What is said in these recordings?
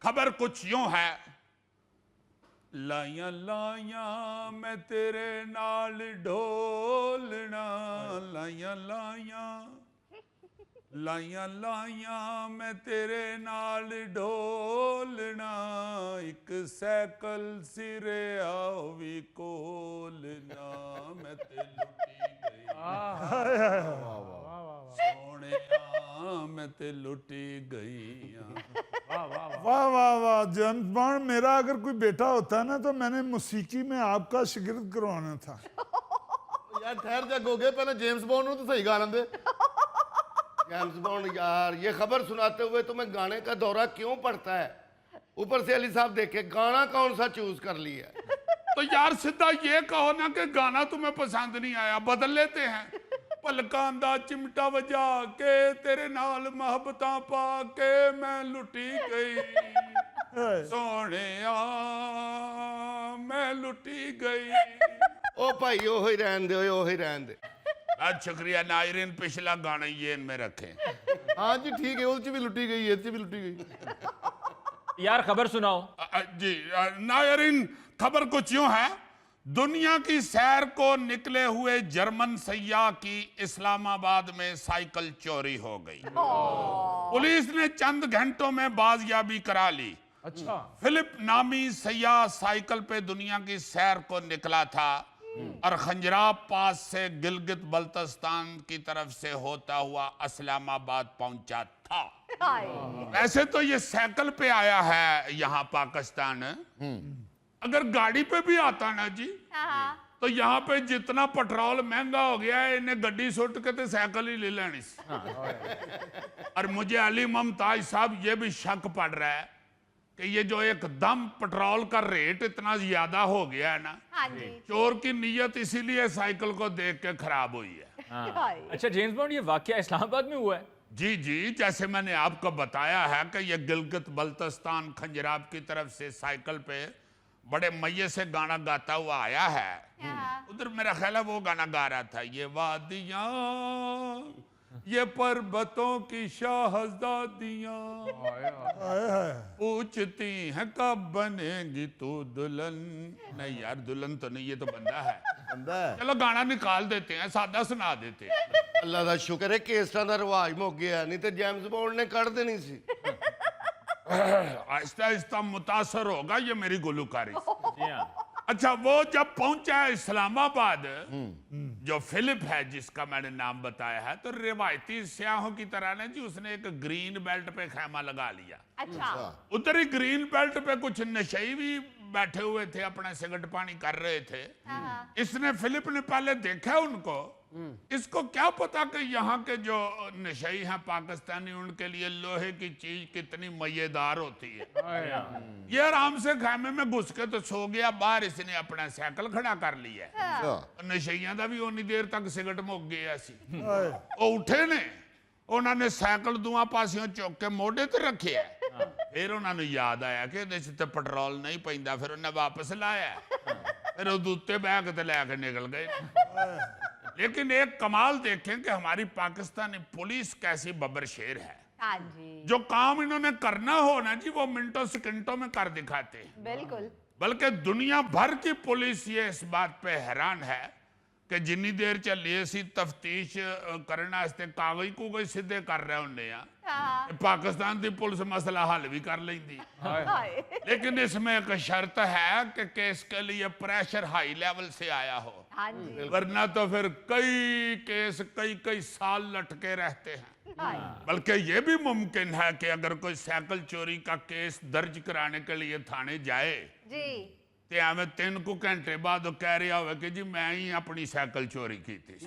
खबर कुछ यूं है, लाइया लाइया मैं तेरे नाल ढोलना, लाइया लाइया लाइया लाइया मैं तेरे नाल ढोलना, एक सैकल सिरे आवी कोलना, मैं ते लुटी गई सोने मैं ते लुटी गई। वाह वाह वाह जेम्स बॉन्ड, मेरा अगर कोई बेटा होता ना तो मैंने मौसीकी में आपका शिगिर्द करवाना था। यार ठहर जा गोगे, पहले जेम्स बॉन्ड तो सही गा लेंदे। जेम्स बॉन्ड यार, ये खबर सुनाते हुए तुम्हें गाने का दौरा क्यों पड़ता है? ऊपर से अली साहब देखे गाना कौन सा चूज कर लिया? तो यार सीधा ये कहो ना कि गाना तुम्हें पसंद नहीं आया, बदल लेते हैं। पलकां दा चिमटा वजा के तेरे नाल मोहब्बतां पा के मैं लुटी गई सोने मैं लुटी गई। ओ भाई ओ ही रहन दे, ओ ही रहन दे। आज शुक्रिया नायरीन, पिछला गाना ये इनमें रखें। हाँ जी ठीक है, उस भी लुटी गई, ये भी लुटी गई। यार खबर सुनाओ। जी नायरीन, खबर कुछ यूं है, दुनिया की सैर को निकले हुए जर्मन सैयाह की इस्लामाबाद में साइकिल चोरी हो गई। पुलिस ने चंद घंटों में बाजियाबी करा ली। अच्छा। फिलिप नामी सैयाह साइकिल पे दुनिया की सैर को निकला था और खंजराब पास से गिलगित बल्तिस्तान की तरफ से होता हुआ इस्लामाबाद पहुंचा था। वैसे तो ये साइकिल पे आया है यहाँ पाकिस्तान, अगर गाड़ी पे भी आता ना जी तो यहाँ पे जितना पेट्रोल महंगा हो गया है, इन्हें गड्डी सुट के तो साइकिल ही ले लेनी। और मुझे अली मुमताज साहब ये भी शक पड़ रहा है कि ये जो एकदम पेट्रोल का रेट इतना ज्यादा हो गया है ना, चोर की नीयत इसीलिए साइकिल को देख के खराब हुई है। अच्छा जेम्स बॉन्ड, ये वाकया इस्लामाबाद में हुआ है? जी जी, जैसे मैंने आपको बताया है कि ये गिलगित बल्तिस्तान खंजराब की तरफ से साइकिल पे बड़े मजे से गाना गाता हुआ आया है। उधर मेरा ख्याल है वो गाना गा रहा था, ये वादियां ये पर्वतों की शाहजादियां पूछती हैं कब बनेगी तू दुल्हन। नहीं यार, दुल्हन तो नहीं, ये तो बंदा है। बंदा है। चलो गाना निकाल देते हैं, सादा सुना देते हैं। अल्लाह का शुक्र है केसटा का रिवाज मुक गया, नहीं तो जेम्स बॉन्ड ने कर देनी सी। आहिस्ता आहिस्ता मुतासर होगा ये मेरी गुलकारी। जी हाँ। अच्छा, वो जब पहुंचा इस्लामाबाद, जो फिलिप है जिसका मैंने नाम बताया है, तो रिवायती स्याहों की तरह ने जी उसने एक ग्रीन बेल्ट पे खैमा लगा लिया। अच्छा। उधर ही ग्रीन बेल्ट पे कुछ नशई भी बैठे हुए थे, अपना सिगरेट पानी कर रहे थे। इसने फिलिप ने पहले देखा उनको, इसको क्या पता कि यहाँ के जो नशई हैं पाकिस्तानी, उनके लिए लोहे की चीज कितनी मजेदार होती है। ये आराम से खैमे में घुस के तो सो गया, बाहर इसने अपना साइकिल खड़ा कर लिया। नशइयां दा भी उन्नी देर तक सिगरेट मुक गया सी। वो उठे ने, उन्होंने साइकिल दुआ पासियों चुक के मोढे ते रखे है। फिर उन्होंने याद आया कि इहदे च ते पेट्रोल नहीं पैंदा, फिर उन्हें वापस लाया, फिर उहदे उत्ते बैग ते लैके निकल गए। लेकिन एक कमाल देखें कि हमारी पाकिस्तानी पुलिस कैसी बब्बर शेर है। हाँ जी, जो काम इन्होंने करना हो ना जी, वो मिनटों सेकंडों में कर दिखाते हैं। बिल्कुल। बल्कि दुनिया भर की पुलिस ये इस बात पे हैरान है कि जिन्नी देर चलिए सी तफ्तीश करने वास्ते कागज कूगज सीधे कर रहे होंगे आ, पाकिस्तान की पुलिस मसला हल भी कर लेंदी। लेकिन इसमें एक शर्त है कि केस के लिए प्रेशर हाई लेवल से आया हो, हाँ जी। वरना तो फिर कई केस कई कई साल लटके रहते हैं। बल्कि ये भी मुमकिन है कि अगर कोई साइकिल चोरी का केस दर्ज कराने के लिए थाने जाए जी, ते एवं 3 घंटे बाद वो कह रहा हो कि जी मैं ही अपनी साइकिल चोरी की थी।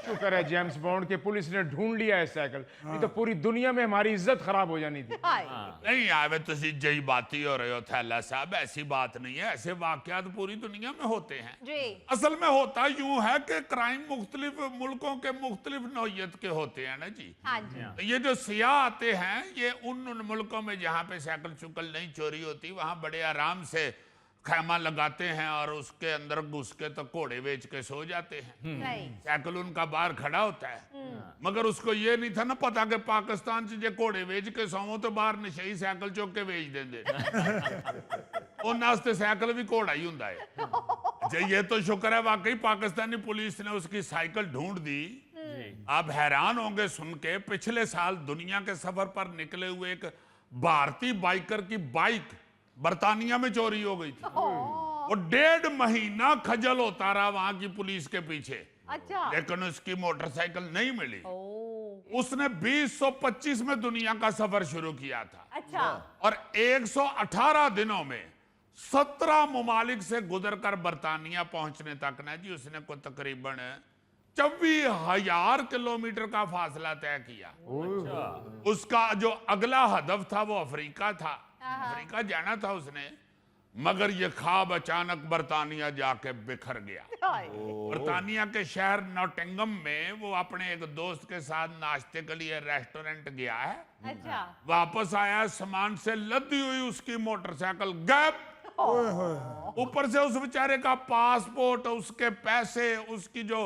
शुक्र है जेम्स बॉन्ड के पुलिस ने ढूंढ लिया है साइकिल, नहीं तो पूरी दुनिया में हमारी इज्जत खराब हो जानी थी। नहीं आवे तुम जही बात ही हो रहे हो थैला साहब, ऐसी बात नहीं है। ऐसे वाकयात पूरी दुनिया में होते हैं। जी। असल में होता यूं है कि क्राइम मुख्तलिफ मुल्कों के मुख्तलिफ नौयत के होते हैं ना जी। हाँ जी। तो ये जो सियाह आते हैं, ये उन मुल्कों में जहाँ पे साइकिल चुकल नहीं चोरी होती, वहाँ बड़े आराम से खैमा लगाते हैं और उसके अंदर घुस के तो घोड़े बेच के सो जाते हैं। राइट साइकिल उनका बाहर खड़ा होता है, मगर उसको ये नहीं था ना पता कि पाकिस्तान से जे घोड़े बेच के सोवो तो बाहर नशेई साइकिल चुक के बेच देंगे। उन्होंने वास्ते साइकिल भी घोड़ा ही होता है। अच्छा, ये तो शुक्र है वाकई पाकिस्तानी पुलिस ने उसकी साइकिल ढूंढ दी। आप हैरान होंगे सुन के, पिछले साल दुनिया के सफर पर निकले हुए एक भारतीय बाइकर की बाइक बर्तानिया में चोरी हो गई थी। वो 1.5 महीना खजल होता रहा वहां की पुलिस के पीछे, अच्छा लेकिन उसकी मोटरसाइकिल नहीं मिली। ओ उसने 2025 में दुनिया का सफर शुरू किया था अच्छा और 118 दिनों में 17 ममालिक से गुजरकर बर्तानिया पहुंचने तक ना जी उसने को तकरीबन 24,000 किलोमीटर का फासला तय किया। उसका जो अगला हदफ था वो अफ्रीका था, अफ्रीका जाना था उसने, मगर ये ख्वाब अचानक बर्तानिया जाके बिखर गया। हाय बर्तानिया के शहर नॉटिंगम में वो अपने एक दोस्त के साथ नाश्ते के लिए रेस्टोरेंट गया है। अच्छा वापस आया, सामान से लदी हुई उसकी मोटरसाइकिल गायब। ऊपर से उस बेचारे का पासपोर्ट, उसके पैसे, उसकी जो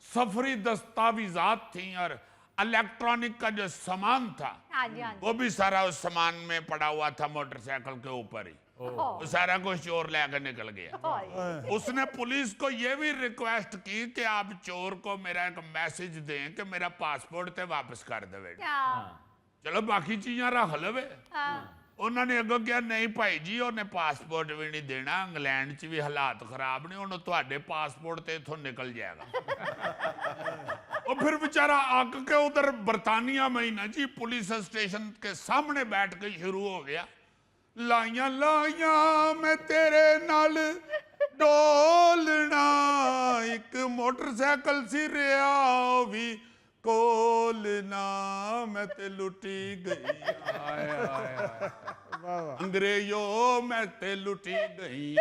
सफरी दस्तावेजात थी और इलेक्ट्रॉनिक का जो सामान था हाँ जी हाँ जी वो भी सारा उस सामान में पड़ा हुआ था मोटरसाइकिल के ऊपर ही। वो सारा कुछ चोर लेकर निकल गया। हाय उसने पुलिस को यह भी रिक्वेस्ट की कि आप चोर को मेरा एक मैसेज दें कि मेरा पासपोर्ट ते वापस कर दे। क्या चलो बाकी चीज़ां रख लवे। हाँ उन्होंने अगों क्या, नहीं भाई जी उन्हें पासपोर्ट भी नहीं देना, इंग्लैंड च भी हालात खराब ने, उन्होंने ਤੁਹਾਡੇ पासपोर्ट ते इथों निकल जाएगा। और फिर बेचारा आक के उधर बर्तानिया में ही ना जी पुलिस स्टेशन के सामने बैठ के शुरू हो गया, लाइया लाइया मैं तेरे नाल डोलना, एक मोटरसाइकिल सी रिया भी कोलना, मैं ते लुटी गई अंग्रेजो मैं ते लुटी गई,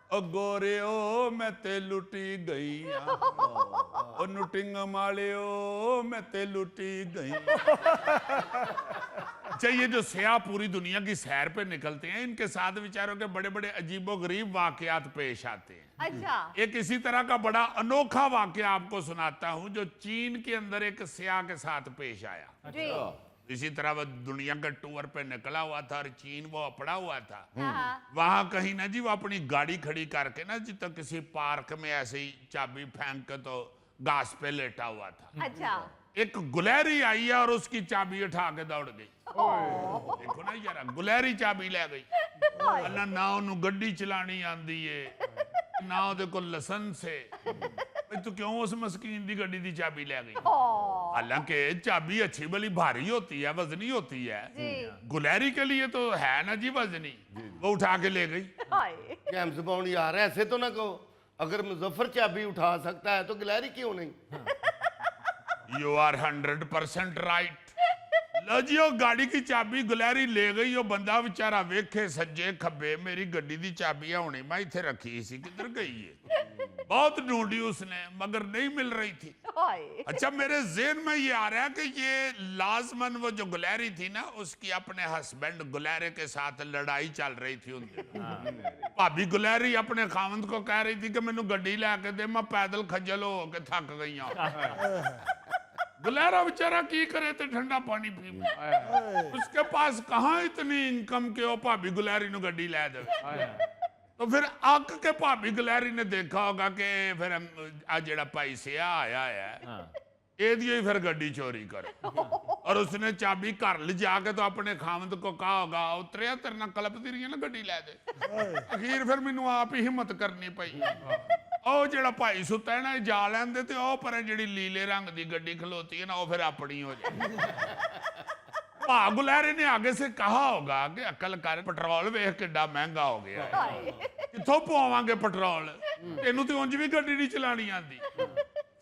ओ गोरियो मैं ते लुटी गई, ओ नुटिंगम वालियो मैं ते लुटी गई। अच्छा, ये जो सियाह पूरी दुनिया की सैर पे निकलते हैं, इनके साथ बेचारों के बड़े बड़े अजीबो गरीब वाकयात पेश आते हैं। अच्छा एक इसी तरह का बड़ा अनोखा वाकया आपको सुनाता हूं जो चीन के अंदर एक सियाह के साथ पेश आया। जी इसी तरह वो दुनिया के टूर पे निकला हुआ था और चीन वो पड़ा हुआ था। हाँ वहां कहीं ना जी वो अपनी गाड़ी खड़ी करके ना जी तो किसी पार्क में ऐसे ही चाबी फेंक के तो घास पे लेटा हुआ था। अच्छा एक गुलहरी आई है और उसकी चाबी उठा के दौड़ गई। देखो ना यार, गुलहरी चाबी ले गई। अल्लाह ना उन्होंने गड्डी चलानी आंदी है ना ਉਹਦੇ ਕੋਲ लाइसेंस है, भाई तू क्यों उस मस्कीन दी गड्डी दी चाबी ले गई? हालांकि चाबी अच्छी भली भारी होती है, वजनी होती है, जी गुलहरी के लिए तो है ना जी वजनी, वो उठा के ले गई। हाय जेम्स बॉन्ड यार ऐसे तो ना कहो, अगर मुजफ्फर चाबी उठा सकता है तो गिलहरी क्यों नहीं? You are 100% right. लो जी वो गाड़ी की चाबी गुलहरी ले गई। वो बंदा बेचारा वेखे सज्जे खब्बे, मेरी गड्डी की चाबी होनी मैं इथे रखी सी, किधर गई है? बहुत ढूंढी उसने मगर नहीं मिल रही थी। हाय अच्छा, मेरे ज़हन में ये आ रहा है कि ये लाजमन वो जो गुलहरी थी ना, उसकी अपने हस्बैंड गुलहरे के साथ लड़ाई चल रही थी उन दिनों। भाभी गुलहरी अपने खावंद को कह रही थी कि मैनू गड्डी लैके दे, मैं पैदल खज्जल हो के थक गई हूं। गुलहरा बेचारा की करे तो ठंडा पानी पी, उसके पास कहाँ इतनी इनकम के वो भाभी गुलहरी नु गड्डी लै दे। तो फिर अक के भाभी गुलहरी ने देखा होगा कि फिर आ जेड़ा भाई सिया आया है एदी ही फिर गड्डी चोरी कर, और उसने चाबी घर ले जाके तो अपने खामद को कहा होगा, उतरिया तेरे नाल कलपदी रही है ना, गड्डी लै दे। अखीर फिर मैनू आप ही हिम्मत करनी पई। ਉਹ ਜਿਹੜਾ ਭਾਈ ਸੁੱਤਾ ਹੈ ਨਾ ਜਾ ਲੈਂਦੇ ਤੇ ਉਹ ਪਰ ਜਿਹੜੀ ਲੀਲੇ रंग ਦੀ ਗੱਡੀ ਖਲੋਤੀ है ना, वो फिर अपनी हो जाए। भा गुलहरे ने आगे से कहा होगा कि अकल कर, पेट्रोल वेख किड्डा महंगा हो गया है, कित्थों पवावांगे पेट्रोल, तेनू ते उंज भी गड्डी नहीं चलानी आंदी।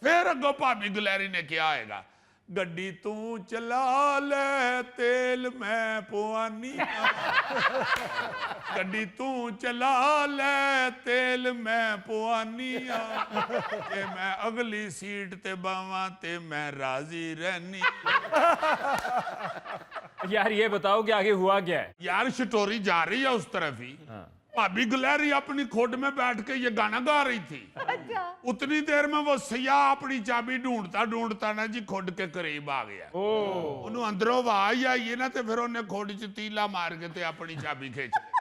फिर अगों भाभी गुलहरी ने क्या आएगा, गड्डी तू चला ले तेल मैं पवानी, गड्डी तू चला ले तेल मैं पवानी, ते मैं अगली सीट ते बावां ते मैं राजी रहनी। यार ये बताओ कि आगे हुआ क्या है? यार स्टोरी जा रही है उस तरफ ही भाभी गिलहरी अपनी खोड में बैठ के ये गाना गा रही थी। अच्छा उतनी देर में वो सयाह अपनी चाबी ढूंढता ढूंढता ना जी खोड के करीब आ गया। ਉਹਨੂੰ ਅੰਦਰੋਂ ਆਵਾਜ਼ ਆਈ ਨਾ ਤੇ ਫਿਰ ਉਹਨੇ ਖੋਡ 'ਚ ਤੀਲਾ ਮਾਰ ਕੇ ਤੇ ਆਪਣੀ ਚਾਬੀ ਖਿੱਚ ਲਈ।